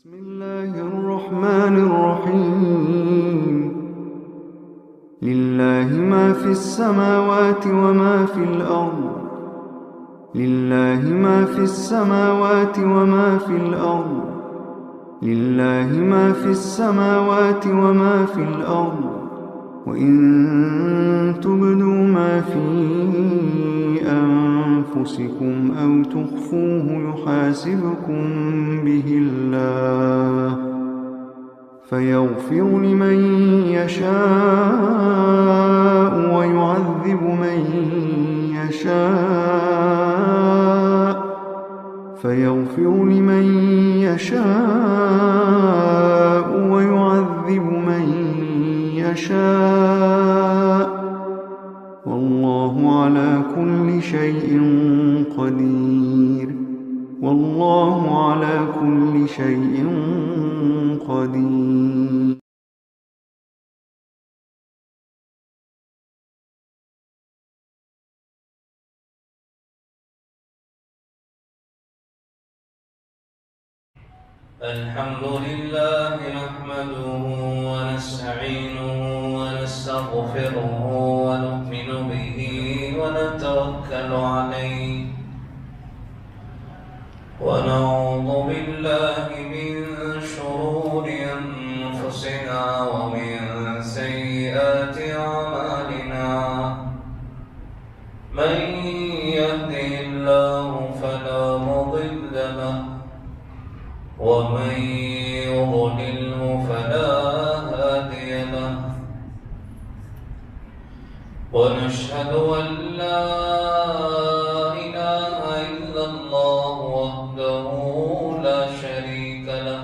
بسم الله الرحمن الرحيم لله ما في السماوات وما في الأرض لله ما في السماوات وما في الأرض لله ما في السماوات وما في الأرض وإن تبدوا ما في أنفسكم أو تخفوه يحاسبكم به الله فيغفر لمن يشاء ويعذب من يشاء فيغفر لمن يشاء ويعذب من يشاء والله على كل شيء قدير والله على كل شيء قدير. الحمد لله نحمده ونستعينه ونستغفره ونؤمن به ونتوكل عليه ونعوذ بالله من شرور أنفسنا ومن سيئات أعمالنا من يهده الله فلا مضل له ومن يضلله فلا هادي له ونشهد أن لا إله إلا الله وحده لا شريك له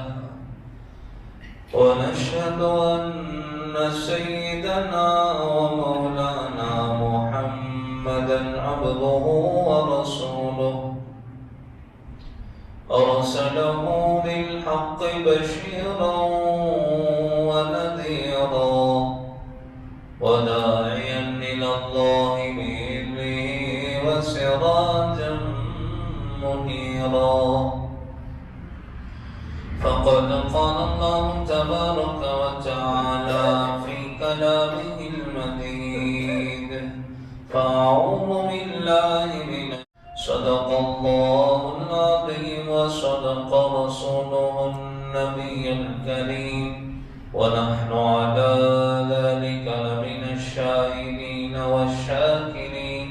ونشهد أن سيدنا ومولانا محمدا عبده ورسوله أرسله بالحق بشيرا ونذيرا وداعيا إلى الله بإذنه وسراجا منيرا فقد قال الله تبارك وتعالى في كلامه المجيد فأعوذ بالله من صدق الله العظيم وصدق رسوله النبي الكريم ونحن على ذلك لمن الشاهدين والشاكرين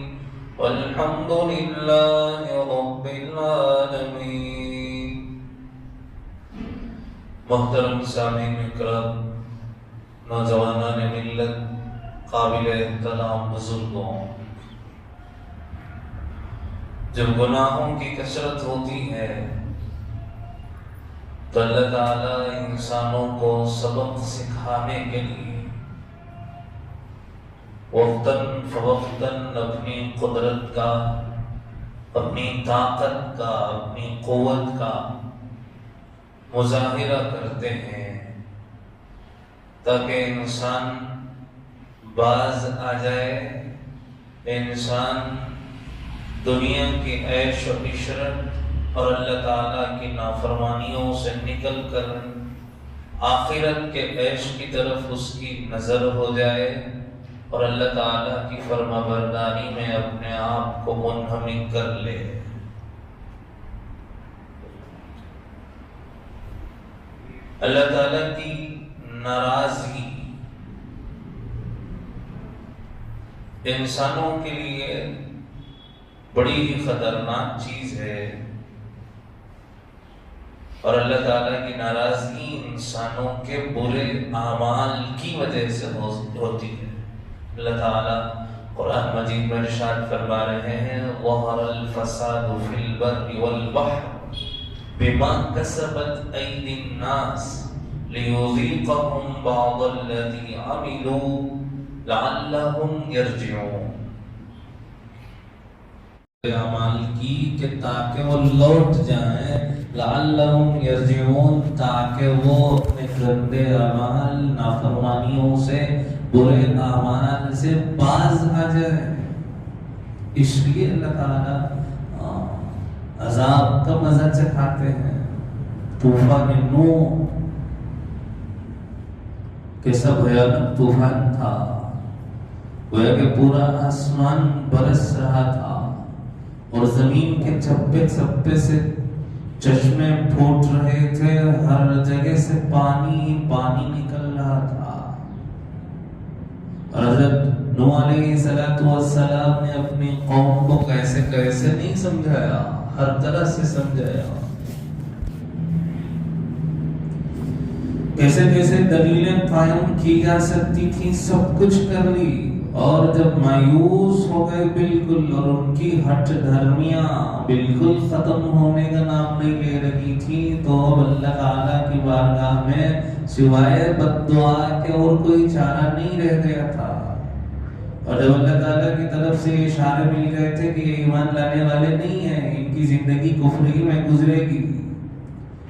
والحمد لله رب العالمين. محترم سامعین اکرام، نوجوانان ملت، قابل احترام بزرگوں، جب گناہوں کی کثرت ہوتی ہے تو اللہ تعالیٰ انسانوں کو سبق سکھانے کے لیے وقتاً فوقتاً اپنی قدرت کا، اپنی طاقت کا، اپنی قوت کا مظاہرہ کرتے ہیں تاکہ انسان باز آ جائے، انسان دنیا کی عیش و عشرت اور اللہ تعالیٰ کی نافرمانیوں سے نکل کر آخرت کے عیش کی طرف اس کی نظر ہو جائے اور اللہ تعالیٰ کی فرما برداری میں اپنے آپ کو منہمک کر لے۔ اللہ تعالیٰ کی ناراضگی انسانوں کے لیے بڑی ہی خطرناک چیز ہے، اور اللہ تعالیٰ کی ناراضگی انسانوں کے برے اعمال کی وجہ سے ہوتی ہے۔ اللہ تعالیٰ قرآن مجید میں ارشاد فرما رہے ہیں ظہر الفساد فی البر والبحر بما کسبت ایدی الناس لیذیقہم بعض الذی عملوا لعلہم یرجعون۔ اعمال کی کہ تاکہ وہ لوٹ جائیں، لعلہم یرجعون، تاکہ وہ اپنے گندے اعمال، نافرمانیوں سے، برے اعمال سے باز آ جائیں۔ اس لیے اللہ تعالیٰ عذاب کا مزہ چکھاتے ہیں، طوفان نوح کیسا بھیانک طوفان تھا، گویا کہ پورا آسمان برس رہا تھا اور زمین کے چپے چپے سے چشمے پھوٹ رہے تھے، ہر جگہ سے پانی پانی نکل رہا تھا۔ اور حضرت نوح علیہ السلام نے اپنی قوم کو کیسے کیسے نہیں سمجھایا، ہر طرح سے سمجھایا، کیسے کیسے دلیلیں قائم کی جا سکتی تھی، سب کچھ کر لی۔ اور جب مایوس ہو گئے بالکل، اور ان کی ہٹ دھرمیاں بالکل ختم ہونے کا نام نہیں لے رہی تھی، تو اب اللہ تعالیٰ کی بارگاہ میں سوائے بد دعا کے اور کوئی چارہ نہیں رہ گیا تھا۔ اور جب اللہ تعالیٰ کی طرف سے اشارے مل گئے تھے کہ یہ ایمان لانے والے نہیں ہیں، ان کی زندگی کفری میں گزرے گی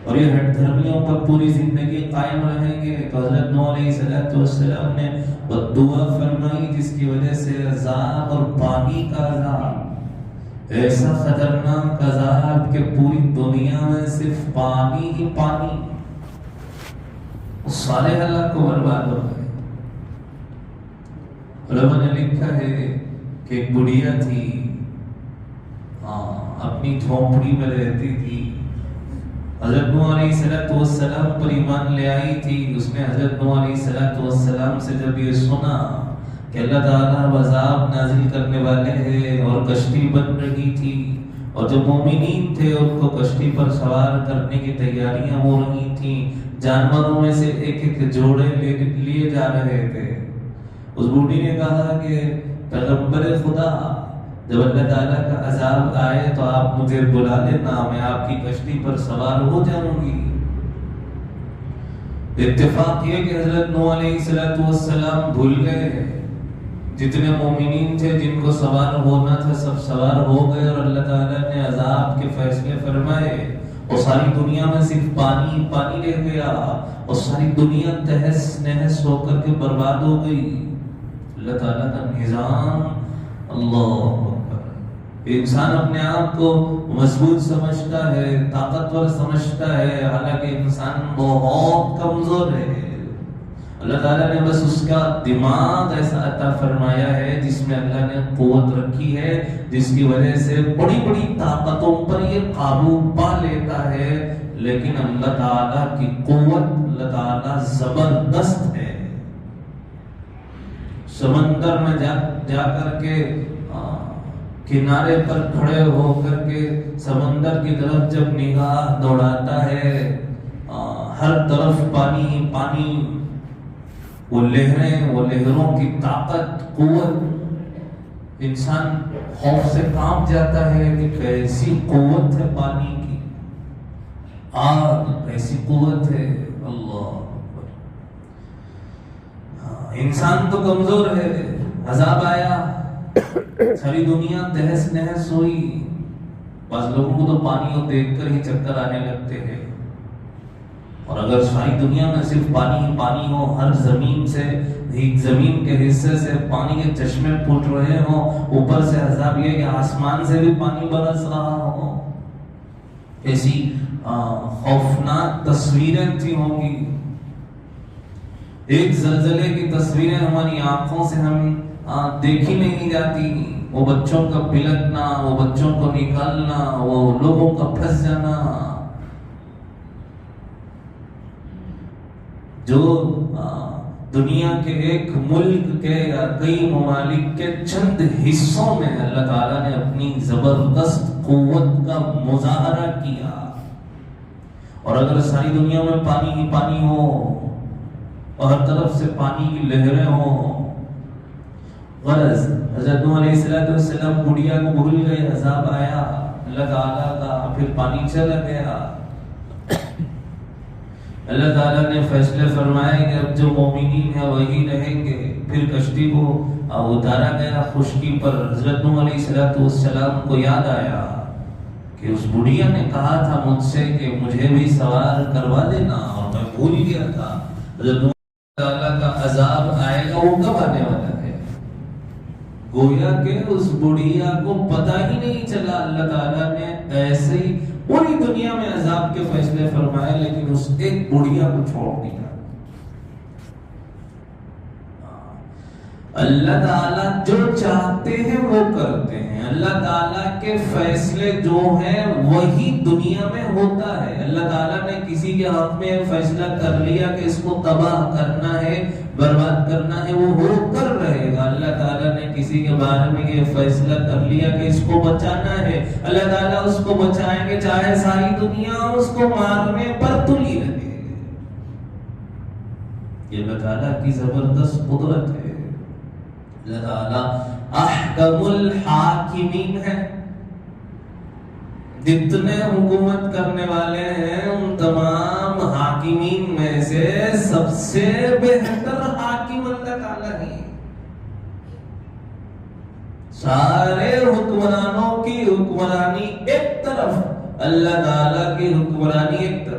اور یہ ہٹ دھرمیوں پر پوری زندگی قائم رہیں گے، تو حضرت نوح علیہ السلام نے دعا فرمائی، جس کی وجہ سے عذاب اور پانی کا عذاب، ایسا خطرناک عذاب کہ پوری دنیا میں صرف پانی ہی پانی، سارے ہلاک کو برباد ہو گئے۔ علماء نے لکھا ہے کہ ایک بڑھیا تھی، اپنی جھونپڑی میں رہتی تھی، حضرت نوح علیہ السلام پر ایمان لے آئی تھی۔ اس نے حضرت نوح علیہ السلام سے جب یہ سنا کہ اللہ تعالیٰ عذاب نازل کرنے والے ہیں اور کشتی بن رہی تھی، اور جو مومنین تھے ان کو کشتی پر سوار کرنے کی تیاریاں ہو رہی تھیں، جانوروں میں سے ایک ایک جوڑے لیے جا رہے تھے، اس بوڑھی نے کہا کہ پیغمبر خدا، جب اللہ تعالیٰ کا عذاب آئے تو آپ مجھے بلا لینا، میں آپ کی کشتی پر سوار ہو جاؤں گی۔ اتفاق یہ کہ حضرت نوح علیہ السلام بھول گئے، جتنے مومنین تھے جن کو سوار ہونا تھا سب سوار ہو گئے، اور اللہ تعالیٰ نے عذاب کے فیصلے فرمائے، اور ساری دنیا میں صرف پانی پانی رہ گیا، اور ساری دنیا تہس نہس ہو کر کے برباد ہو گئی۔ اللہ تعالیٰ کا نظام، اللہ انسان اپنے آپ کو مضبوط سمجھتا ہے، طاقتور سمجھتا ہے، حالانکہ انسان بہت کمزور ہے۔ اللہ تعالیٰ نے بس اس کا دماغ ایسا عطا فرمایا ہے جس میں اللہ نے قوت رکھی ہے، جس کی وجہ سے بڑی بڑی طاقتوں پر یہ قابو پا لیتا ہے، لیکن اللہ تعالیٰ کی قوت، اللہ تعالیٰ زبردست ہے۔ سمندر میں جا کر کے کنارے پر کھڑے ہو کر کے سمندر کی طرف جب نگاہ دوڑاتا ہے، ہر طرف پانی ہی پانی، وہ لہریں، وہ لہروں کی طاقت، قوت، انسان خوف سے کانپ جاتا ہے کہ کیسی قوت ہے پانی کی، آگ کیسی قوت ہے، اللہ انسان تو کمزور ہے، عذاب آیا، ساری دنیا تہس نہس ہوئی، بعض لوگوں کو تو پانی کو دیکھ کر ہی چکر آنے لگتے ہیں، اور اگر ساری دنیا میں صرف پانی ہی پانی ہو، ہر زمین سے زمین کے حصے سے پانی کے چشمے پھوٹ رہے ہوں، اوپر سے عذاب یہ کہ آسمان سے بھی پانی برس رہا ہو، ایسی خوفناک تصویریں تھی ہوں گی۔ ایک زلزلے کی تصویریں ہماری آنکھوں سے ہم دیکھی نہیں جاتی، وہ بچوں کا بلکنا، وہ بچوں کو نکالنا، وہ لوگوں کا پھنس جانا، جو دنیا کے ایک ملک کے یا کئی ممالک کے چند حصوں میں اللہ تعالیٰ نے اپنی زبردست قوت کا مظاہرہ کیا، اور اگر ساری دنیا میں پانی ہی پانی ہو اور ہر طرف سے پانی کی لہریں ہوں، غرض حضرت نوح علیہ السلام بڑھیا کو بھول گئے، عذاب آیا اللہ تعالیٰ کا، پھر پانی چلا گیا، اللہ تعالیٰ نے فیصلے فرمائے کہ اب جو مومنین ہیں وہی رہیں گے، پھر کشتی کو اتارا گیا خشکی پر۔ حضرت نوح علیہ السلام کو یاد آیا کہ اس بڑھیا نے کہا تھا مجھ سے کہ مجھے بھی سوار کروا دینا، اور میں بھول گیا تھا۔ حضرت نوح تعالیٰ کا عذاب آئے گا، وہ کب آنے والا ہے؟ گویا کہ اس بڑھیا کو پتہ ہی نہیں چلا، اللہ تعالیٰ نے ایسے ہی پوری دنیا میں عذاب کے فیصلے فرمائے لیکن اس ایک بڑھیا کو چھوڑ دیا. اللہ تعالیٰ جو چاہتے ہیں وہ کرتے ہیں. اللہ تعالیٰ کے فیصلے جو ہیں وہی دنیا میں ہوتا ہے. اللہ تعالیٰ نے کسی کے حق میں فیصلہ کر لیا کہ اس کو تباہ کرنا ہے, برباد کرنا ہے, وہ ہو کر رہے گا. اللہ تعالیٰ نے کسی کے بارے میں یہ فیصلہ کر لیا کہ اس کو بچانا ہے, اللہ تعالیٰ اس کو بچائیں گے چاہے ساری دنیا اس کو مارنے پر تلی رہے. یہ اللہ تعالیٰ کی زبردست قدرت ہے. اللہ تعالیٰ احکم الحاکمین ہے. جتنے حکومت کرنے والے ہیں ان تمام حاکمین میں سے سب سے بہتر حاکم اللہ تعالیٰ ہے. سارے حکمرانوں کی حکمرانی ایک طرف, اللہ تعالیٰ کی حکمرانی ایک طرف.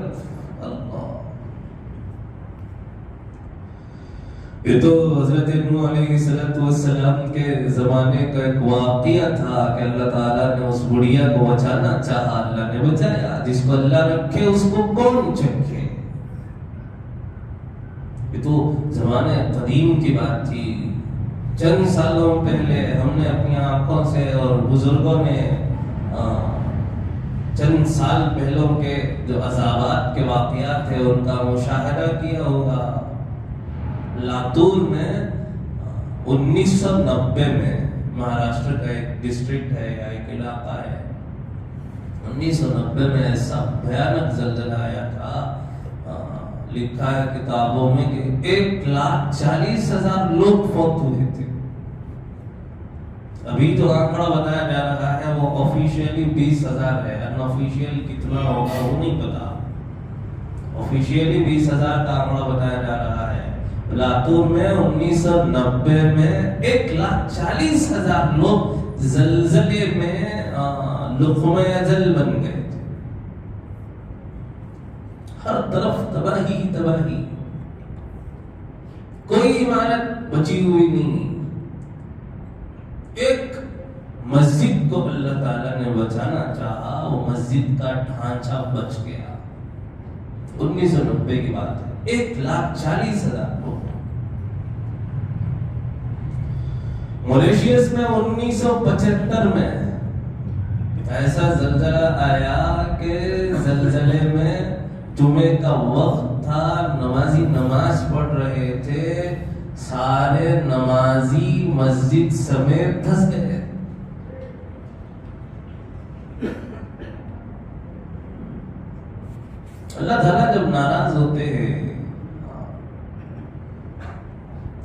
یہ تو حضرت نوح علیہ السلام کے زمانے کا ایک واقعہ تھا کہ اللہ تعالیٰ نے اس بڑھیا کو بچانا چاہا, اللہ نے بچایا. جس کو اللہ رکھے اس کو کون چکھے. یہ تو زمانے قدیم کی بات تھی. چند سالوں پہلے ہم نے اپنی آنکھوں سے اور بزرگوں نے چند سال پہلوں کے جو عذابات کے واقعات تھے ان کا مشاہدہ کیا ہوگا. لاتور میں 1990 میں مہاراشٹر کا ایک ڈسٹرکٹ ہے یا ایک علاقہ ہے, 1990 میں ایسا بھیانک زلزلہ آیا تھا. لکھا ہے کتابوں میں کہ 1,40,000 لوگ فوت ہوئے تھے. ابھی جو آنکڑا بتایا جا رہا ہے وہ آفیشیلی 20,000 ہے, ان آفیشیل کتنا ہوگا وہ نہیں پتا. آفیشیلی 20,000 کا آنکڑا بتایا جا رہا ہے. لاتور میں 1990 میں 1,40,000 لوگ زلزلے میں لقمہ اجل بن گئے تھے. ہر طرف تباہی تباہی, کوئی عمارت بچی ہوئی نہیں. ایک مسجد کو اللہ تعالیٰ نے بچانا چاہا, وہ مسجد کا ڈھانچہ بچ گیا. 1990 کی بات ہے. 1,40,000 لوگ. موریشیس میں 1975 میں ایسا زلزلہ آیا کہ زلزلے میں جمعے کا وقت تھا, نمازی نماز پڑھ رہے تھے, سارے نمازی مسجد سمیت دھس گئے. اللہ تعالیٰ جب ناراض ہوتے ہیں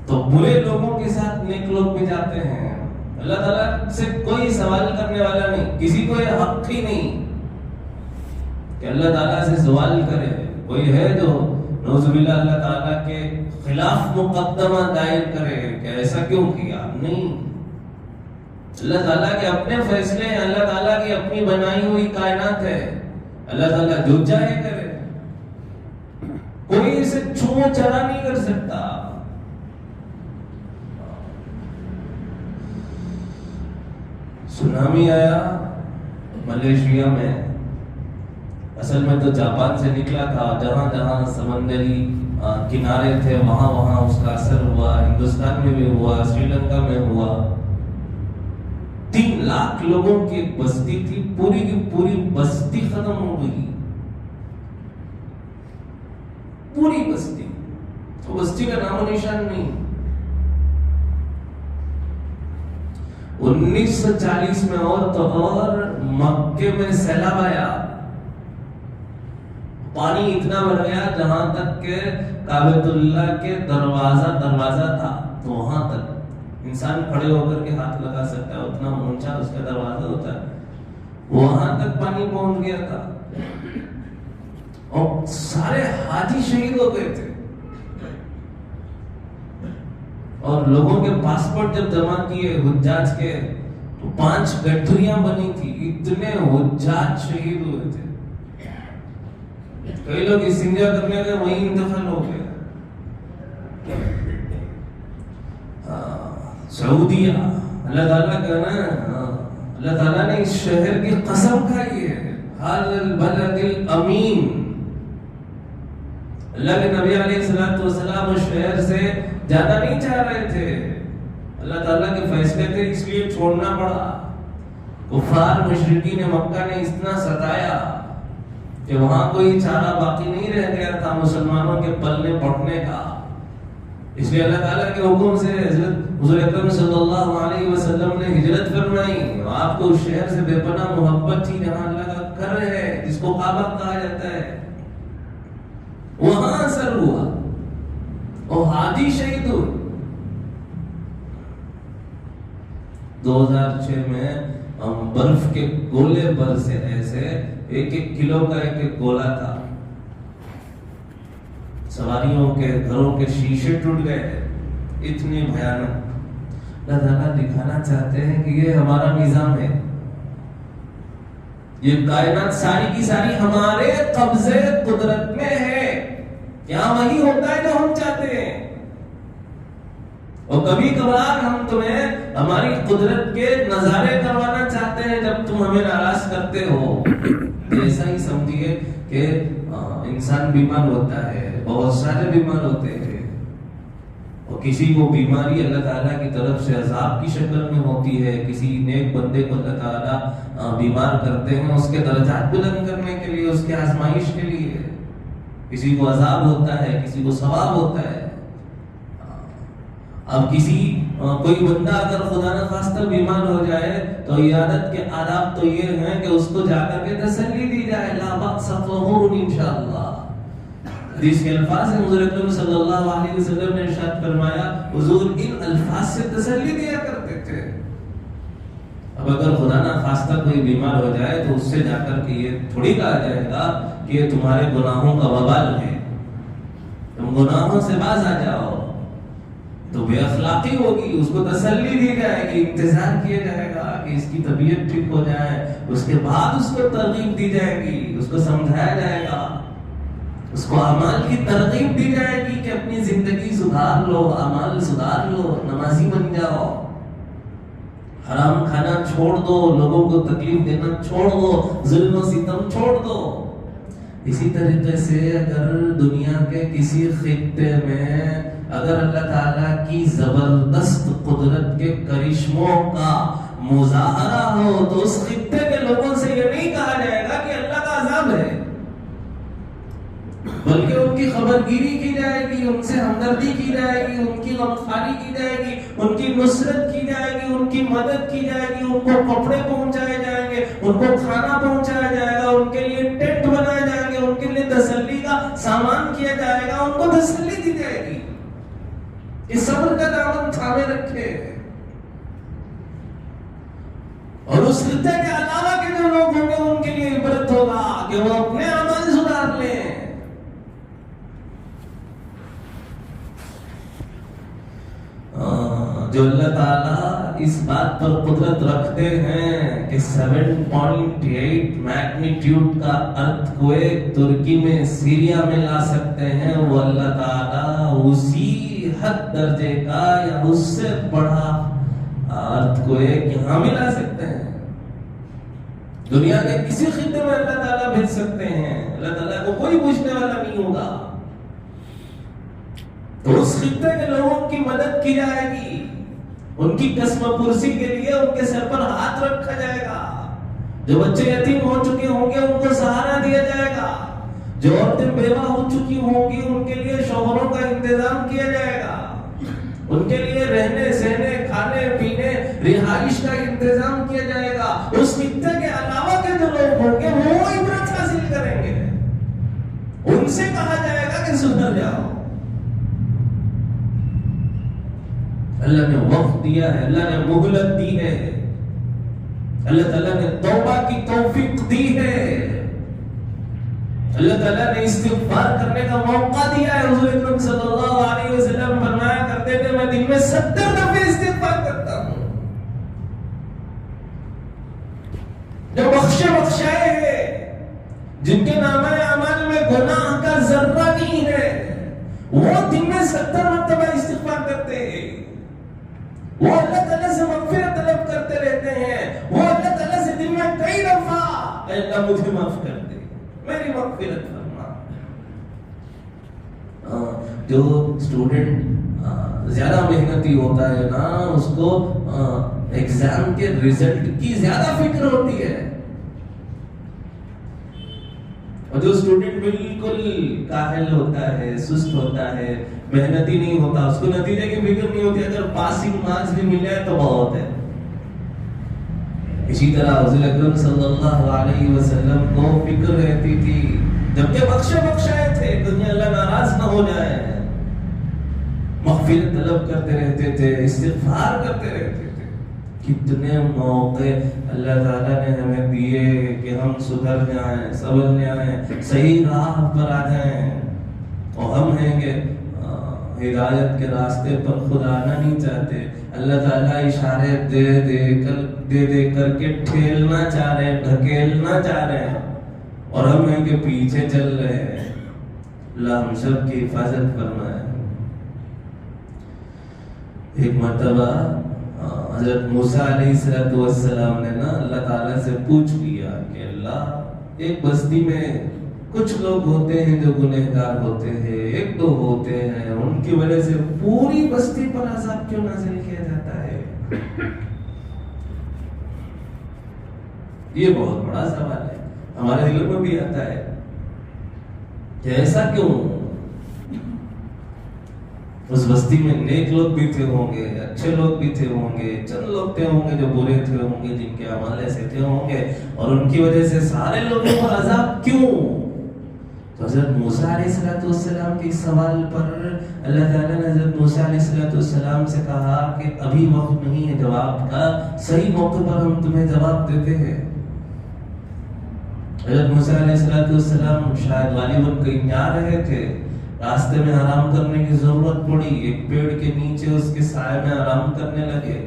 تو برے لوگوں کے ساتھ نیک لوگ بھی جاتے ہیں. اللہ تعالیٰ سے کوئی سوال کرنے والا نہیں, کسی کو یہ حق ہی نہیں کہ اللہ تعالیٰ سے سوال کرے. کوئی ہے جو نعوذ باللہ اللہ تعالیٰ کے خلاف مقدمہ دائر کرے کہ ایسا کیوں کیا؟ نہیں. اللہ تعالیٰ کے اپنے فیصلے ہیں, اللہ تعالیٰ کی اپنی بنائی ہوئی کائنات ہے. اللہ تعالیٰ جو چاہے کرے, کوئی اسے چھو چرا نہیں کر سکتا. سونامی آیا ملیشیا میں, اصل میں تو جاپان سے نکلا تھا. جہاں جہاں سمندری کنارے تھے وہاں وہاں اس کا اثر ہوا. ہندوستان میں بھی ہوا, سری لنکا میں ہوا. 3 لاکھ لوگوں کی ایک بستی تھی, پوری کی پوری بستی ختم ہو گئی. پوری بستی, تو بستی کا نام و نشان نہیں. 1940 میں اور تو اور مکے میں سیلاب آیا. پانی اتنا بڑھ گیا جہاں تک کہ کعبۃ اللہ کے دروازہ تھا, تو وہاں تک انسان کھڑے ہو کر کے ہاتھ لگا سکتا ہے, اتنا اونچا اس کا دروازہ ہوتا ہے. وہاں تک پانی پہنچ گیا تھا اور سارے حاجی شہید ہو گئے تھے. اور لوگوں کے پاسپورٹ جب جمع کیے حجاج کے تو 5 گٹھریاں بنی تھی. اتنے حجاج شہید ہوئے تھے. کئی لوگ استنجا کرنے گئے وہیں انتقال ہو گئے. سعودیہ, اللہ تعالیٰ کا نا, اللہ تعالیٰ نے اس شہر کی قسم کھائی ہے. هذا البلد الامین. اللہ کے نبی علیہ الصلوۃ والسلام اس شہر سے جانا نہیں چاہ رہے تھے. اللہ تعالیٰ کے فیصلے تھے اس لیے چھوڑنا پڑا. کفار مشرکین مکہ نے اتنا ستایا کہ وہاں کوئی چارہ باقی نہیں رہ گیا تھا مسلمانوں کے پلنے پڑنے کا. اس لیے اللہ تعالیٰ کے حکم سے حضور اکرم صلی اللہ علیہ وسلم نے ہجرت فرمائی. آپ کو اس شہر سے بے پناہ محبت تھی جہاں اللہ کا گھر ہے جس کو کعبہ کہا جاتا ہے. وہاں اثر ہوا اور حاجی شہید ہوئے. 2006 میں برف کے گولے پر سے ایسے 1-1 کلو کا ایک گولا تھا. سواریوں کے گھروں کے شیشے ٹوٹ گئے. اتنی بھیانک. اللہ تعالیٰ دکھانا چاہتے ہیں کہ یہ ہمارا نظام ہے. یہ کائنات ساری کی ساری ہمارے قبضے قدرت میں ہے. یہاں وہی ہوتا ہے جو ہم چاہتے ہیں. اور کبھی کبھار ہم تمہیں ہماری قدرت کے نظارے کروانا چاہتے ہیں جب تم ہمیں ناراض کرتے ہو. ایسا ہی سمجھیے کہ انسان بیمار ہوتا ہے, بہت سارے بیمار ہوتے ہیں, اور کسی کو بیماری اللہ تعالیٰ کی طرف سے عذاب کی شکل میں ہوتی ہے. کسی نیک بندے کو اللہ تعالیٰ بیمار کرتے ہیں اس کے درجات بلند کرنے کے لیے, اس کے آزمائش کے لیے. کسی کو عذاب ہوتا ہے, کسی کو ثواب ہوتا ہے. اب کوئی بندہ اگر خدا نخواستہ بیمار ہو جائے تو عیادت کے آداب تو یہ ہیں کہ اس کو جا کر کے تسلی دی جائے. لا بأس طہور انشاءاللہ. حدیث کے الفاظ ہیں, حضور اکرم صلی اللہ علیہ وسلم نے ارشاد فرمایا حضور ان الفاظ سے تسلی دیا کرتے تھے. اب اگر خدا نخواستہ کوئی بیمار ہو جائے تو اس سے جا کر کے یہ تھوڑی کہا جائے گا کہ یہ تمہارے گناہوں کا وبال ہے, تم گناہوں سے باز آ جاؤ. تو بے اخلاقی ہوگی. اس کو تسلی دی جائے گی, انتظار کیا جائے گا کہ اس کی طبیعت ٹھیک ہو جائے. اس کے بعد اس کو ترغیب دی جائے گی, اس کو سمجھایا جائے گا, اس کو اعمال کی ترغیب دی جائے گی کہ اپنی زندگی سدھار لو, اعمال سدھار لو, نمازی بن جاؤ, حرام کھانا چھوڑ دو, لوگوں کو تکلیف دینا چھوڑ دو, ظلم و ستم چھوڑ دو. اسی طریقے سے اگر دنیا کے کسی خطے میں اگر اللہ تعالیٰ کی زبردست قدرت کے کرشموں کا مظاہرہ ہو تو اس خطے کے لوگوں سے یہ نہیں کہا جائے گا کہ اللہ کا عذاب ہے, بلکہ ان کی خبرگیری کی جائے گی, ان سے ہمدردی کی جائے گی, ان کی غمخواری کی جائے گی, ان کی نصرت کی جائے گی, ان کی مدد کی جائے گی, ان کو کپڑے پہنچائے جائیں گے, ان کو کھانا پہنچایا جائے گا, ان کے لیے ٹینٹ بنائے جائیں گے, ان کے لیے تسلی کا سامان کیا جائے گا, ان کو تسلی دی جائے گی کہ صبر کا دامن تھامے رکھے. اور اس خطے کے علاوہ کے جو لوگ ہوں گے ان کے لیے عبرت ہوگا کہ وہ اپنے عمل سدھار لیں. جو اللہ تعالیٰ اس بات پر قدرت رکھتے ہیں کہ 7.8 میگنیٹیوڈ کا ارتھکویک ترکی میں سیریا میں لا سکتے ہیں, وہ اللہ تعالیٰ اسی حد درجے کا یا اس سے بڑا ارتھکویک یہاں بھی لا سکتے ہیں. دنیا کے کسی خطے میں اللہ تعالیٰ بھیج سکتے ہیں. اللہ تعالیٰ کو کوئی پوچھنے والا نہیں ہوگا. تو اس خطے کے لوگوں کی مدد کی جائے گی, ان کی قسم پرسی کے لیے ان کے سر پر ہاتھ رکھا جائے گا. جو بچے یتیم ہو چکے ہوں گے ان کو سہارا دیا جائے گا. جو عورتیں بیوہ ہو چکی ہوں گی ان کے لیے شوہروں کا انتظام کیا جائے گا. ان کے لیے رہنے سہنے کھانے پینے رہائش کا انتظام کیا جائے گا. اس خطے کے علاوہ کے جو لوگ ہوں گے وہ عبرت حاصل کریں گے. ان سے کہا جائے گا کہ سدھر جاؤ. اللہ نے وقت دیا ہے, اللہ نے مہلت دی ہے, اللہ تعالیٰ نے توبہ کی توفیق دی ہے, اللہ تعالیٰ نے استغفار کرنے کا موقع دیا ہے. حضور اکرم صلی اللہ علیہ وسلم فرمایا کرتے تھے میں دن میں 70 دفعہ استغفار کرتا ہوں. جو بخشائے ہیں, جن کے نامہ اعمال میں گناہ کا ذرہ نہیں ہے, وہ دن میں 70 مرتبہ استغفار کرتے ہیں. وہ اللہ تعالیٰ سے مغفرت طلب کرتے رہتے ہیں. وہ اللہ تعالیٰ سے دن میں کئی دفعہ اے اللہ مجھے معاف کر دے، میری مغفرت فرما۔ جو اسٹوڈنٹ زیادہ محنتی ہوتا ہے نا، اس کو ایگزام کے رزلٹ کی زیادہ فکر ہوتی ہے، اور جو اسٹوڈنٹ بالکل کاہل ہوتا ہے، سست ہوتا ہے، محنتی نہیں ہوتا، اس کو نتیجے کی فکر نہیں ہوتی، اگر پاسنگ مارکس بھی مل جائے تو بہت ہے۔ اسی طرح حضور اکرم صلی اللہ علیہ وسلم کو فکر رہتی تھی، جبکہ بخشائے تھے، دنیا اللہ ناراض نہ ہو جائے، مغفرت طلب کرتے رہتے تھے، استغفار کرتے رہتے تھے۔ کتنے موقع اللہ تعالیٰ نے ہمیں دیے کہ ہم سدھر جائیں، سنبھل جائیں، صحیح راہ پر آ جائیں، اور ہم ہیں کہ ہدایت کے راستے پر خود آنا نہیں چاہتے۔ اللہ تعالیٰ اشارے دے کر کے ٹھیلنا چاہ رہے ہیں، ڈھکیلنا چاہ رہے ہیں، اور ہم ہیں کہ پیچھے چل رہے ہیں۔ اللہ ہم سب کی حفاظت فرمائے۔ ایک مرتبہ حضرت موسیٰ علیہ السلام نے نا اللہ تعالیٰ سے پوچھ لیا کہ اللہ، ایک بستی میں کچھ لوگ ہوتے ہیں جو گنہگار ہوتے ہیں، ایک دو ہوتے ہیں، ان کی وجہ سے پوری بستی پر عذاب کیوں نازل کیا جاتا ہے؟ یہ بہت بڑا سوال ہے، ہمارے دلوں میں بھی آتا ہے کہ ایسا کیوں؟ اس بستی میں نیک لوگ بھی تھے ہوں گے، اچھے لوگ بھی تھے ہوں گے، چند لوگ تھے ہوں گے جو برے تھے ہوں گے، جن کے اعمال ایسے تھے ہوں گے، اور ان کی وجہ سے سارے لوگوں پر عذاب کیوں؟ تو حضرت موسیٰ علیہ السلام کے سوال پر اللہ تعالیٰ نے حضرت موسیٰ علیہ السلام سے کہا کہ ابھی وقت نہیں ہے جواب کا، صحیح موقع پر ہم تمہیں جواب دیتے ہیں۔ حضرت موسیٰ علیہ السلام شاید غالباً کہیں جا رہے تھے، راستے میں آرام کرنے کی ضرورت پڑی، ایک پیڑ کے نیچے اس کے سائے میں آرام کرنے لگے،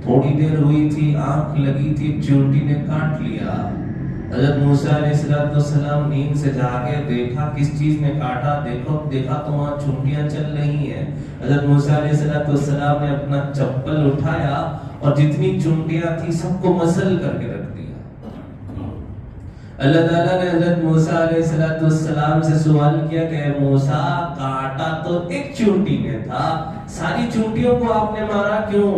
تھوڑی دیر ہوئی تھی، آنکھ لگی تھی، چیونٹی نے کاٹ لیا۔ حضرت موسیٰ علیہ السلام نیند سے جاگے، دیکھا کس چیز نے کاٹا، دیکھا تو وہاں چونٹیاں چل رہی ہیں۔ حضرت موسیٰ علیہ السلام نے اپنا چپل اٹھایا اور جتنی چونٹیاں تھی سب کو مسل کر کے رکھ دیا۔ اللہ تعالیٰ نے حضرت موسیٰ علیہ السلام سے سوال کیا کہ اے موسیٰ، کاٹا تو ایک چونٹی میں تھا، ساری چونٹیوں کو آپ نے مارا کیوں؟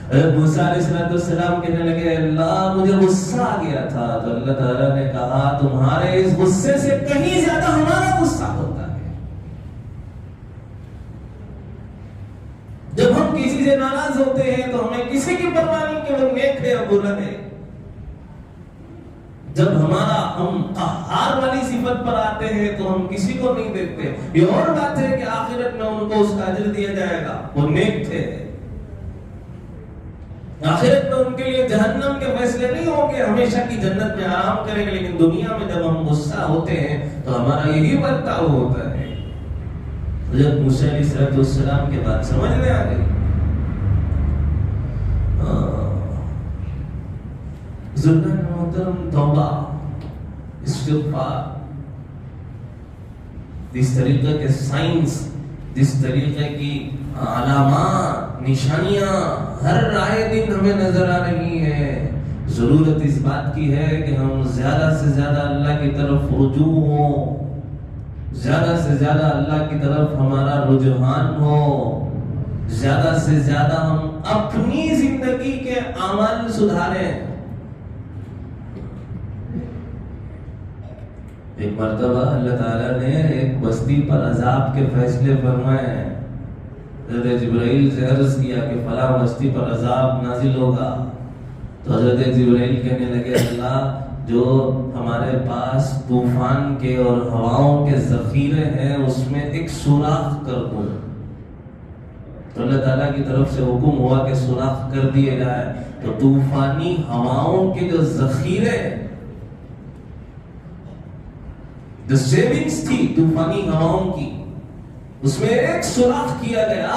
حضرت موسیٰ علیہ السلام کہنے لگے اللہ مجھے غصہ آ گیا تھا، تو اللہ تعالیٰ نے کہا تمہارے اس غصے سے کہیں زیادہ ہمارا غصہ ہوتا ہے۔ جب ہم کسی سے ناراض ہوتے ہیں تو ہمیں کسی کی پرواہ نہیں کہ وہ نیک ہے یا برا ہے۔ جب ہم قہار والی صفت پر آتے ہیں تو ہم کسی کو نہیں دیکھتے۔ یہ اور بات ہے کہ آخرت میں ان کو اس کا اجر دیا جائے گا، وہ نیک تھے۔ آخرت میں ان کے لیے جہنم کے فیصلے نہیں ہوں گے، ہمیشہ کی جنت میں آرام کریں گے، لیکن دنیا میں جب ہم غصہ ہوتے ہیں تو ہمارا یہی برتاؤ ہوتا ہے۔ حضرت موسیٰ علیہ السلام کے بات سمجھ میں آ گئی۔ ضرورت محترم توبہ، استغفار، جس طریقے کے سائنس، جس طریقے کی علامات، نشانیاں ہر آئے دن ہمیں نظر آ رہی ہیں، ضرورت اس بات کی ہے کہ ہم زیادہ سے زیادہ اللہ کی طرف رجوع ہوں، زیادہ سے زیادہ اللہ کی طرف ہمارا رجحان ہو، زیادہ سے زیادہ ہم اپنی زندگی کے اعمال سدھاریں۔ ایک مرتبہ اللہ تعالیٰ نے ایک بستی پر عذاب کے فیصلے فرمائے۔ حضرت جبرائیل سے عرض کیا کہ فلاں بستی پر عذاب نازل ہوگا، تو حضرت جبرائیل کہنے لگے اللہ جو ہمارے پاس طوفان کے اور ہواؤں کے ذخیرے ہیں اس میں ایک سوراخ کر دو۔ تو اللہ تعالیٰ کی طرف سے حکم ہوا کہ سوراخ کر دیے جائے، تو طوفانی ہواؤں کے جو ذخیرے، جو سیونگز تھی طوفانی ہواؤں کی، اس میں ایک سوراخ کیا گیا،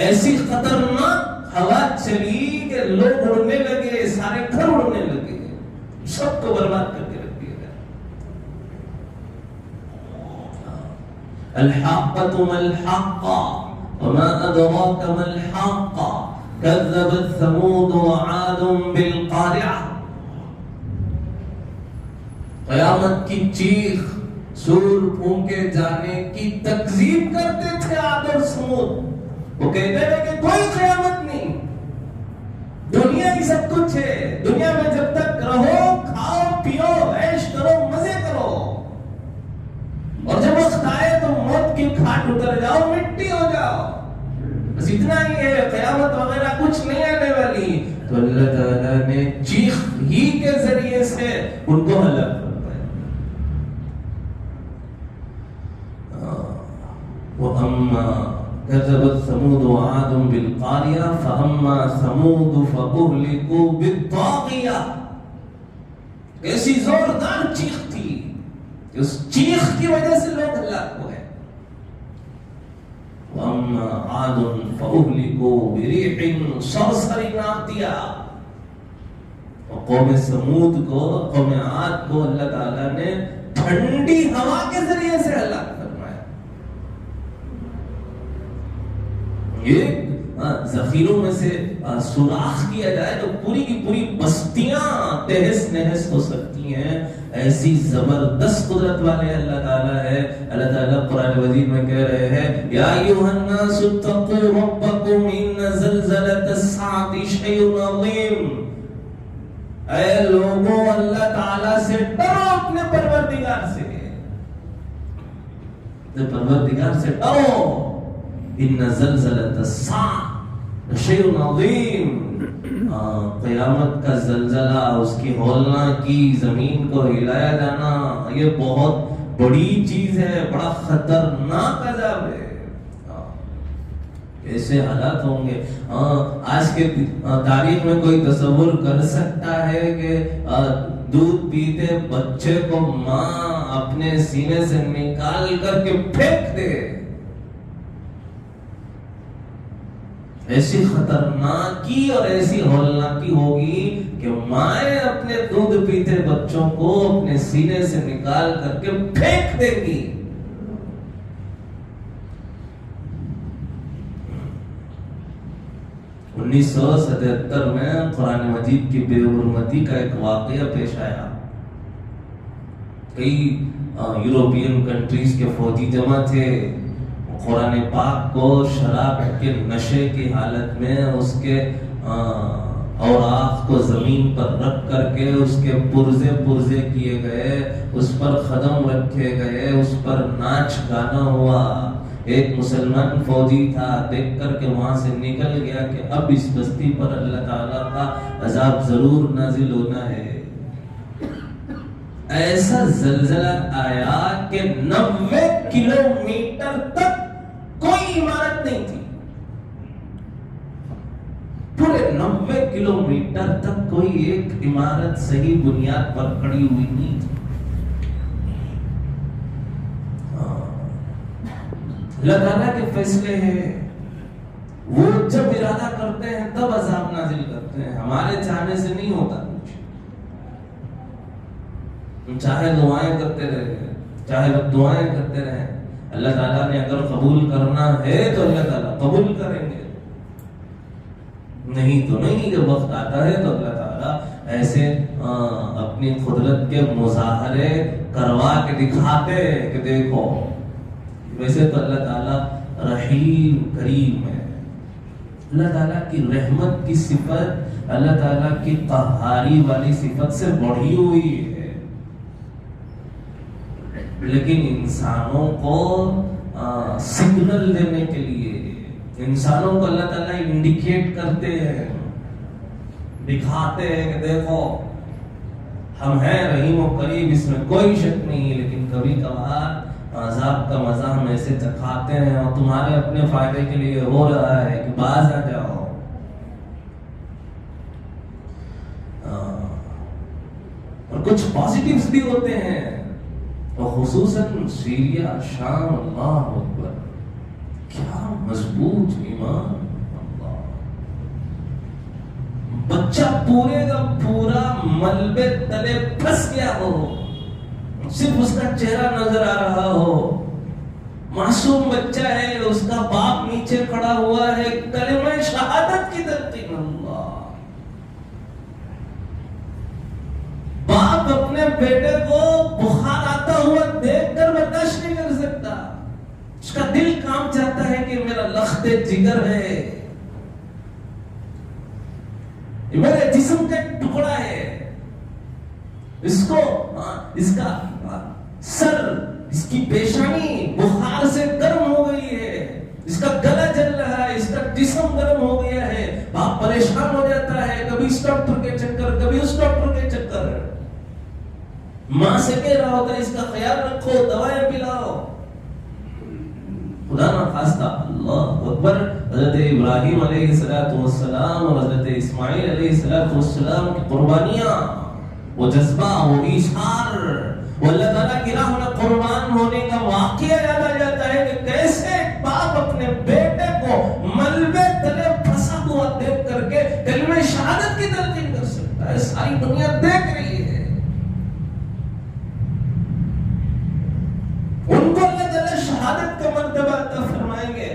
ایسی خطرناک ہوا چلی کہ لوگ اڑنے لگے، سارے گھر اڑنے لگے، سب کو برباد کر کے رکھ دیا گیا۔ الحاقۃ ما الحاقۃ وما ادراک ما الحاقۃ كذبت ثمود وعاد عاد بالقارعہ، قیامت کی چیخ، سور پھونکے جانے کی تکذیب کرتے تھے عاد اور سمود۔ وہ کہتے تھے کہ کوئی قیامت نہیں، دنیا ہی سب کچھ ہے، دنیا میں جب تک رہو کھاؤ پیو عیش کرو مزے کرو، اور جب وقت آئے تو موت کی کھاٹ اتر جاؤ مٹی ہو جاؤ، بس اتنا ہی ہے، قیامت وغیرہ کچھ نہیں آنے والی۔ تو اللہ تعالیٰ نے چیخ ہی کے ذریعے سے ان کو ہلاک فرمایا۔ وَأَمَّا كَذَّبَتْ ثَمُودُ وَعَادٌ بِالْقَارِعَةِ فَأَمَّا ثَمُودُ فَأُهْلِكُوا بِالطَّاغِيَةِ۔ ایسی زوردار چیخ تھی کہ اس چیخ کی وجہ سے لوگ ہلاک ہوئے۔ وَأَمَّا عَادٌ فَأُهْلِكُوا بِرِيحٍ صَرْصَرٍ عَاتِيَةٍ۔ اور قوم سمود کو، قوم عاد کو اللہ تعالیٰ نے ٹھنڈی ہوا کے ذریعے سے ہلاک فرمایا۔ یہ ذخیروں میں سے سوراخ کیا جائے تو پوری کی پوری بستیاں تہس نہس ہو سکتی ہیں، ایسی زبردست قدرت والے اللہ تعالیٰ ہے۔ اللہ تعالیٰ قرآن مجید میں کہہ رہے ہیں یا ایھا الناس اتقوا ربکم ان زلزلۃ الساعۃ شیء عظیم۔ اے لوگوں اللہ تعالیٰ سے ڈرو، اپنے پروردگار سے، اپنے پروردگار سے ڈرو۔ ان زلزلۃ الساعۃ شیء عظیم، قیامت کا زلزلہ، اس کی ہولنا کی، زمین کو ہلایا جانا، یہ بہت بڑی چیز ہے، بڑا خطرناک عذاب ہے۔ کیسے حالات ہوں گے؟ آج کے تاریخ میں کوئی تصور کر سکتا ہے کہ دودھ پیتے بچے کو ماں اپنے سینے سے نکال کر کے پھینک دے؟ ایسی خطرناکی اور ایسی ہولناکی ہوگی کہ مائیں اپنے دودھ پیتے بچوں کو اپنے سینے سے نکال کر کے پھینک دیں گی۔ 1977 میں قرآن مجید کی بے حرمتی کا ایک واقعہ پیش آیا۔ کئی یورپین کنٹریز کے فوجی جمع تھے، قرآن پاک کو شراب کے نشے کی حالت میں اس کے اوراق کو زمین پر رکھ کر کے اس کے پرزے کیے گئے، اس پر قدم رکھے گئے، اس پر ناچ گانا ہوا۔ ایک مسلمان فوجی تھا، دیکھ کر کے وہاں سے نکل گیا کہ اب اس بستی پر اللہ تعالیٰ کا عذاب ضرور نازل ہونا ہے۔ ایسا زلزلہ آیا کہ 90 کلومیٹر تک کوئی عمارت نہیں تھی، پورے 90 کلومیٹر تک کوئی ایک عمارت صحیح بنیاد پر کھڑی ہوئی نہیں تھی۔ اللہ تعالیٰ کے فیصلے ہیں، وہ جب ارادہ کرتے ہیں تب عذاب نازل کرتے ہیں، ہمارے چاہنے سے نہیں ہوتا کچھ۔ ہم چاہے دعائیں کرتے رہے، چاہے دعائیں کرتے رہے، اللہ تعالیٰ نے اگر قبول کرنا ہے تو اللہ تعالیٰ قبول کریں گے، نہیں تو نہیں۔ جب وقت آتا ہے تو اللہ تعالیٰ ایسے اپنی قدرت کے مظاہرے کروا کے دکھاتے ہیں کہ دیکھو۔ ویسے تو اللہ تعالیٰ رحیم کریم ہے، اللہ تعالیٰ کی رحمت کی صفت اللہ تعالیٰ کی قہاری والی صفت سے بڑھی ہوئی ہے، لیکن انسانوں کو سگنل دینے کے لیے انسانوں کو اللہ تعالیٰ انڈیکیٹ کرتے ہیں، دکھاتے ہیں کہ دیکھو ہم ہیں رحیم و کریم، اس میں کوئی شک نہیں، لیکن کبھی کبھار عذاب کا مزہ ہم ایسے چکھاتے ہیں اور تمہارے اپنے فائدے کے لیے ہو رہا ہے کہ باز آ جاؤ۔ اور کچھ پازیٹیوز بھی ہوتے ہیں، اور خصوصاً سیریا، شام، اللہ اکبر، کیا مضبوط ایمان، اللہ، بچہ پورے کا پورا ملبے تلے پھنس گیا ہو، صرف اس کا چہرہ نظر آ رہا ہو، معصوم بچہ ہے، اس کا باپ نیچے کھڑا ہوا ہے، کلمہ شہادت کی تلقین، اللہ بیٹے کو بخار آتا ہوا دیکھ کر برداشت نہیں کر سکتا. اس کا دل کام چاہتا ہے کہ میرا لخت جگر ہے, میرے جسم کا ایک ٹکڑا ہے, اس کو اس کا سر, اس کی پیشانی بخار سے گرم ہو گئی ہے, اس کا گلا جل رہا ہے, اس کا جسم گرم ہو گیا ہے, باپ پریشان ہو جاتا ہے, کبھی اس ڈاکٹر کے چکر, کبھی اس ڈاکٹر کے چکر. ماں سے کہہ رہا ہوتا ہے اس کا خیال رکھو, دوائیں پلاؤ. خدا نہ خواستہ, اللہ اکبر, حضرت ابراہیم علیہ السلام اور حضرت اسماعیل علیہ السلام کی قربانیاں, وہ جذبہ, وہ اشار, وہ اللہ تعالیٰ کی راہ میں قربان ہونے کا واقعہ یاد آ جاتا ہے کہ کیسے ایک باپ اپنے بیٹے کو ملبے تلے پھنسا ہوا دیکھ کر کے کلمہ شہادت کی تلقین کر سکتا ہے. ساری دنیا دیکھ رہی ہے. ان کو اللہ تعالیٰ شہادت کا مرتبہ عطا فرمائیں گے,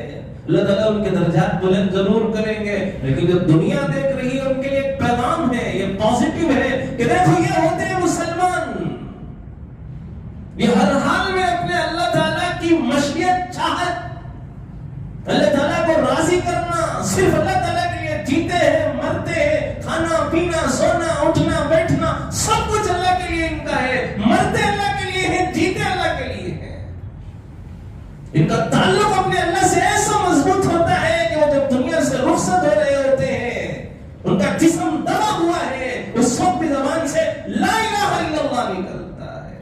اللہ تعالیٰ ان کے درجات بلند ضرور کریں گے, لیکن جو دنیا دیکھ رہی ہے ان کے لیے ایک پیغام ہے, یہ پازیٹیو ہے کہ دیکھو یہ ہوتے ہیں مسلمان, یہ ہر حال میں اپنے اللہ تعالیٰ کی مشیت, چاہت, اللہ تعالیٰ کو راضی کرنا, صرف اللہ تعالیٰ کے لیے جیتے ہیں, مرتے ہیں, کھانا پینا, سونا, اٹھنا, بیٹھنا, سب کچھ اللہ کے لیے ان کا ہے. مرتے اللہ کے لیے ہیں, جیتے اللہ کے لیے ہیں. ان کا تعلق اپنے اللہ سے ایسا مضبوط ہوتا ہے کہ وہ جب دنیا سے رخصت ہو رہے ہوتے ہیں, ان کا جسم دبا ہوا ہے, اس وقت بھی زبان سے لا الہ الا اللہ نکلتا ہے.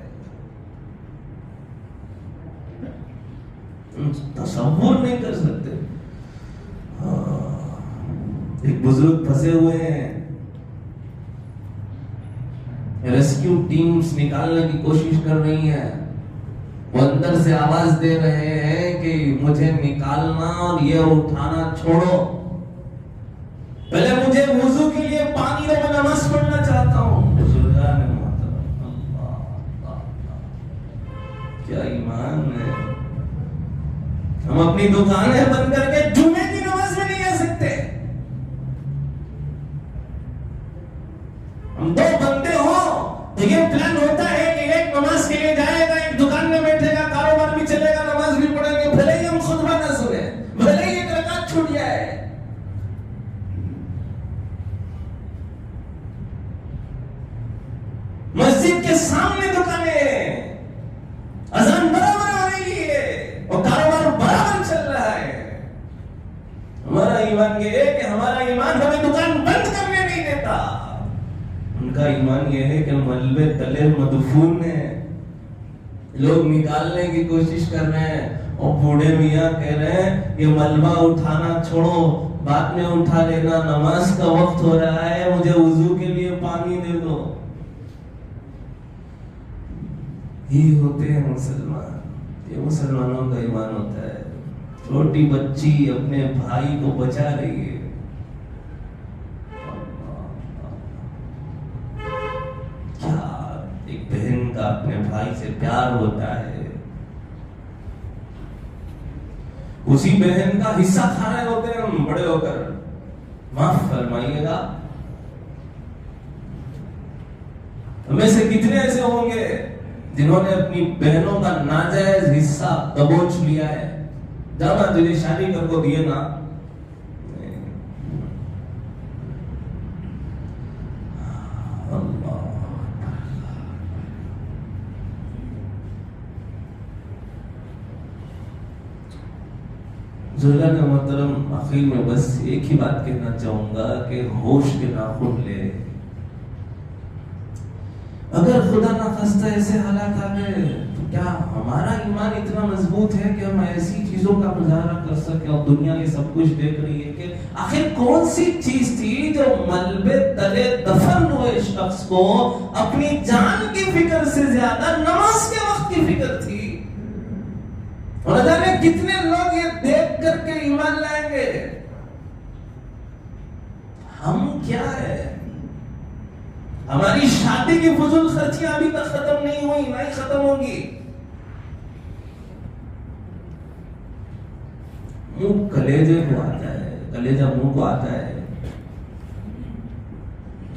تصور نہیں کر سکتے. ایک بزرگ پھنسے ہوئے ہیں, ریسکیو ٹیمز نکالنے کی کوشش کر رہی ہیں, وہ اندر سے آواز دے رہے ہیں کہ مجھے نکالنا اور یہ اٹھانا چھوڑو, پہلے مجھے وضو کے لیے پانی دو, میں نماز پڑھنا چاہتا ہوں. بزرگان محترم, اللہ کیا ایمان ہے. ہم اپنی دکانیں بند کر کے جمعے کی نماز میں نہیں آ سکتے. ہم دو بندے ہوں تو یہ پلان ہوتا ہے کہ ایک نماز کے لیے جائے گا, ایک دکان میں بیٹھے گا, کاروبار بھی چلے گا, نماز بھی پڑھیں گے, بھلے ہی ہم خطبہ نہ سنیں, بھلے ہی ایک رکعت چھوٹ جائے. مسجد کے سامنے دکانیں ہیں, اذان برابر ہو رہی ہے اور کاروبار برابر چل رہا ہے. ہمارا ایمان یہ ہے کہ ہمارا ایمان ہمیں دکان بند کرنے نہیں دیتا. ان کا ایمان یہ ہے کہ ملبے تلے مدفون ہیں, لوگ نکالنے کی کوشش کر رہے ہیں, اور بوڑھے میاں کہہ رہے ہیں یہ ملبہ اٹھانا چھوڑو, بعد میں اٹھا لینا, نماز کا وقت ہو رہا ہے, مجھے وضو کے لیے پانی دے دو. یہ ہوتے ہیں مسلمان, یہ مسلمانوں کا ایمان ہوتا ہے. چھوٹی بچی اپنے بھائی کو بچا رہی ہے, کیا ایک بہن کا اپنے بھائی سے پیار ہوتا ہے. اسی بہن کا حصہ کھا رہے ہوتے ہیں ہم بڑے ہو کر. معاف فرمائیے گا, ہمیں سے کتنے ایسے ہوں گے جنہوں نے اپنی بہنوں کا ناجائز حصہ دبوچ لیا ہے. جانا تجھے شادی کر کو دیے نا, بزرگان محترم, آخر میں بس ایک ہی بات کہنا چاہوں گا کہ ہوش کے ناخن لے. اگر خدا نہ خواستہ ایسے حالات آ گئے تو کیا ہمارا ایمان اتنا مضبوط ہے کہ ہم ایسی چیزوں کا مظاہرہ کر سکیں, اور دنیا یہ سب کچھ دیکھ رہی ہے کہ آخر کون سی چیز تھی جو ملبے تلے دفن ہوئے شخص کو اپنی جان کی فکر سے زیادہ نماز کے وقت کی فکر تھی. اور نہ جانے کتنے لوگ یہ دیکھ کر کے ایمان لائیں گے. ہم کیا ہے, ہماری شادی کی فضول خرچیاں ابھی تک ختم نہیں ہوئی, نہ ہی ختم ہوگی. منہ کلیجے کو آتا ہے, کلیجہ منہ کو آتا ہے.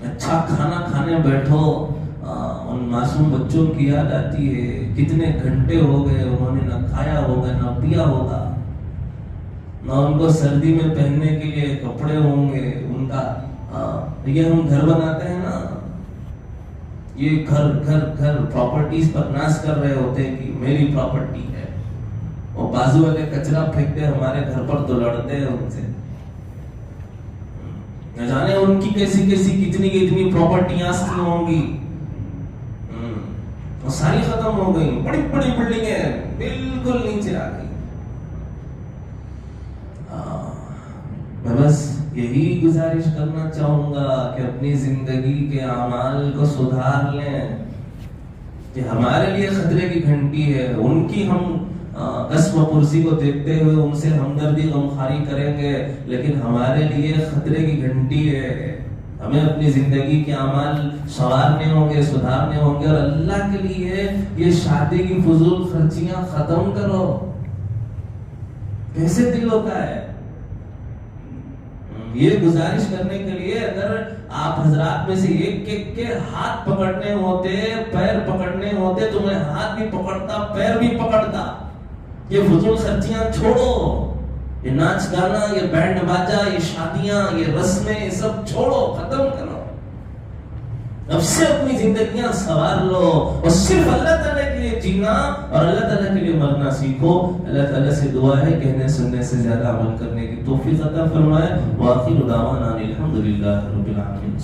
اچھا کھانا کھانے بیٹھو, ان معصوم بچوں کی یاد آتی ہے، کتنے گھنٹے ہو گئے انہوں نے نہ کھایا ہوگا نہ پیا ہوگا، نہ ان کو سردی میں پہننے کے لیے کپڑے ہوں گے ان کا۔ یہ ہم گھر بناتے ہیں نا، یہ گھر پراپرٹیز پر ناز کر رہے ہوتے ہیں کہ میری پراپرٹی ہے، اور بازو والے کچرا پھینکتے ہمارے گھر پر تو لڑتے ہیں ان سے، نہ جانے ان کی کیسی کتنی پراپرٹیاں ہوں گی، وہ ساری ختم ہو گئی، بڑی بڑی بلڈنگیں بالکل نیچے آ گئی۔ میں بس یہی گزارش کرنا چاہوں گا کہ اپنی زندگی کے اعمال کو سدھار لیں، کہ ہمارے لیے خطرے کی گھنٹی ہے، ان کی ہم قسم و پرسی کو دیکھتے ہوئے ان سے ہمدردی غمخواری کریں گے، لیکن ہمارے لیے خطرے کی گھنٹی ہے، ہمیں اپنی زندگی کے اعمال سنوارنے ہوں گے، سدھارنے ہوں گے، اور اللہ کے لیے یہ شادی کی فضول خرچیاں ختم کرو۔ کیسے دل ہوتا ہے یہ گزارش کرنے کے لیے، اگر آپ حضرات میں سے ایک کے ہاتھ پکڑنے ہوتے، پیر پکڑنے ہوتے، تو میں ہاتھ بھی پکڑتا، پیر بھی پکڑتا۔ یہ فضول خرچیاں چھوڑو، یہ ناچ گانا، یہ بینڈ باجا، یہ شادیاں، یہ رسمیں، یہ سب چھوڑو، ختم کرو، اب سے اپنی زندگیاں سنوار لو، اور صرف اللہ تعالیٰ کے لیے جینا اور اللہ تعالیٰ کے لیے مرنا سیکھو۔ اللہ تعالیٰ سے دعا ہے کہنے سننے سے زیادہ عمل کرنے کی توفیق عطا فرمائے۔ وآخر دعوانا الحمدللہ رب العالمین۔